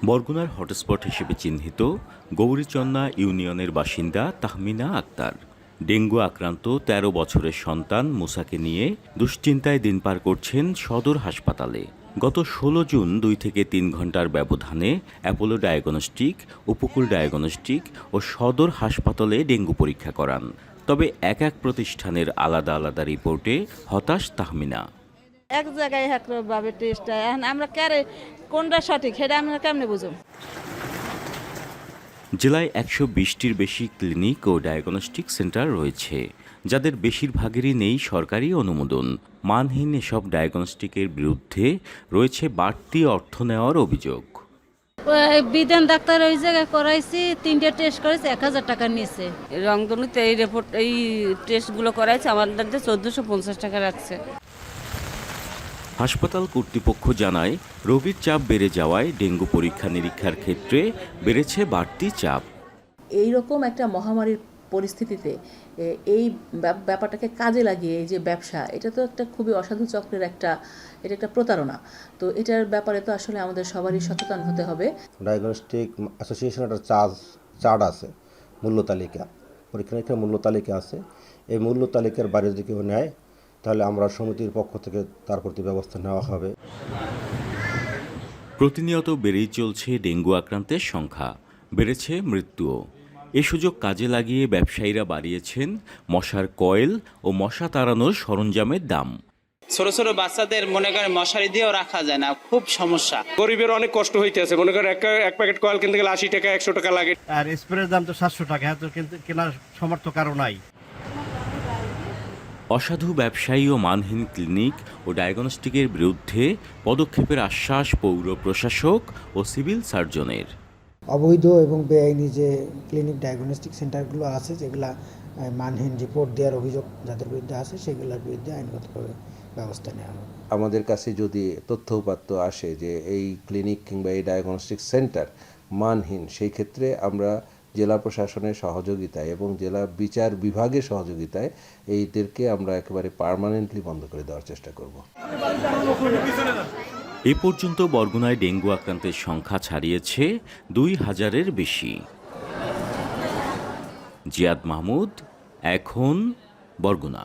বরগুনার হটস্পট হিসেবে চিহ্নিত গৌরীচন্না ইউনিয়নের বাসিন্দা তাহমিনা আক্তার ডেঙ্গু আক্রান্ত ১৩ বছরের সন্তান মুসাকে নিয়ে দুশ্চিন্তায় দিন পার করছেন সদর হাসপাতালে। গত ১৬ জুন ২ থেকে ৩ ঘন্টার ব্যবধানে অ্যাপোলো ডায়াগনস্টিক, উপকূল ডায়াগনস্টিক ও সদর হাসপাতালে ডেঙ্গু পরীক্ষা করান। তবে এক এক প্রতিষ্ঠানের আলাদা আলাদা রিপোর্টে হতাশ তাহমিনা। এক জায়গায় একভাবে টেস্ট এখন আমরা কারে কোনটা সঠিক সেটা আমরা কেমনে বুঝুম। জেলায় ১২০টির বেশি ক্লিনিক ও ডায়াগনস্টিক সেন্টার রয়েছে, যাদের বেশিরভাগেরই নেই সরকারি অনুমোদন। মানহীন এসব ডায়াগনস্টিকের বিরুদ্ধে রয়েছে বাড়তি অর্থ নেওয়ার অভিযোগ। বিধান ডাক্তার ওই জায়গায় করাইছি, 3টে টেস্ট করেছে, ১,০০০ টাকা নিয়েছে। রংধনুতে এই টেস্টগুলো করাইছে আমাদের ১৪৫০ টাকা রাখছে। হাসপাতাল কর্তৃপক্ষ জানায়, রোগীর চাপ বেড়ে যাওয়ায় ডেঙ্গু পরীক্ষা নিরীক্ষার ক্ষেত্রে বেড়েছে বাড়তি চাপ। এই রকম একটা মহামারীর পরিস্থিতিতে এই ব্যাপারটাকে কাজে লাগিয়ে এই যে ব্যবসা, এটা তো একটা খুবই অসাধু চক্রের এটা একটা প্রতারণা। তো এটার ব্যাপারে তো আসলে আমাদের সবারই সচেতন হতে হবে। ডায়াগনস্টিক অ্যাসোসিয়েশন একটা চার্ট আছে, মূল্য তালিকা, পরীক্ষা নিরীক্ষার মূল্য তালিকা আছে। এই মূল্য তালিকার বাইরে যদি কেউ নেয় তাহলে আমরা সমিতির পক্ষ থেকে তার প্রতি ব্যবস্থা নেওয়া হবে। প্রতিনিয়ত বেড়েই চলছে ডেঙ্গু আক্রান্তের সংখ্যা, বেড়েছে মৃত্যুও। এ সুযোগ কাজে লাগিয়ে ব্যবসায়ীরা বাড়িয়েছেন মশার কয়েল ও মশা তাড়ানোর সরঞ্জামের দাম। ছোট ছোট বাচ্চাদের মনে করেন মশারি দিয়েও রাখা যায় না, খুব সমস্যা। গরিবের অনেক কষ্ট হইতেছে, মনে করেন এক প্যাকেট কয়েল কিনতে গেলে ৮০ টাকা ১০০ টাকা লাগে। আর স্প্রের দাম তো ৭০০ টাকা, তো কিন্তু কেনার সমর্থ কারো নাই। অসাধু ব্যবসায়ী ও মানহীন ক্লিনিক ও ডায়াগনস্টিকের বিরুদ্ধে পদক্ষেপের আশ্বাস পৌর প্রশাসক ও সিভিল সার্জনের। অবৈধ এবং বেআইনি যে ক্লিনিক ডায়াগনস্টিক সেন্টারগুলো আছে, যেগুলা মানহীন রিপোর্ট দেওয়ার অভিযোগ যাদের বিরুদ্ধে আছে, সেগুলোর বিরুদ্ধে আইনগতভাবে ব্যবস্থা নেওয়া হবে। আমাদের কাছে যদি তথ্য উপাত্ত আসে যে এই ক্লিনিক কিংবা এই ডায়াগনস্টিক সেন্টার মানহীন, সেই ক্ষেত্রে আমরা জেলা প্রশাসনের সহযোগিতায় এবং জেলা বিচার বিভাগের সহযোগিতায় এইদেরকে আমরা একেবারে পার্মানেন্টলি বন্ধ করে দেওয়ার চেষ্টা করব। এ পর্যন্ত বরগুনায় ডেঙ্গু আক্রান্তের সংখ্যা ছাড়িয়েছে ২,০০০-এর বেশি। জিয়াদ মাহমুদ, এখন বরগুনা।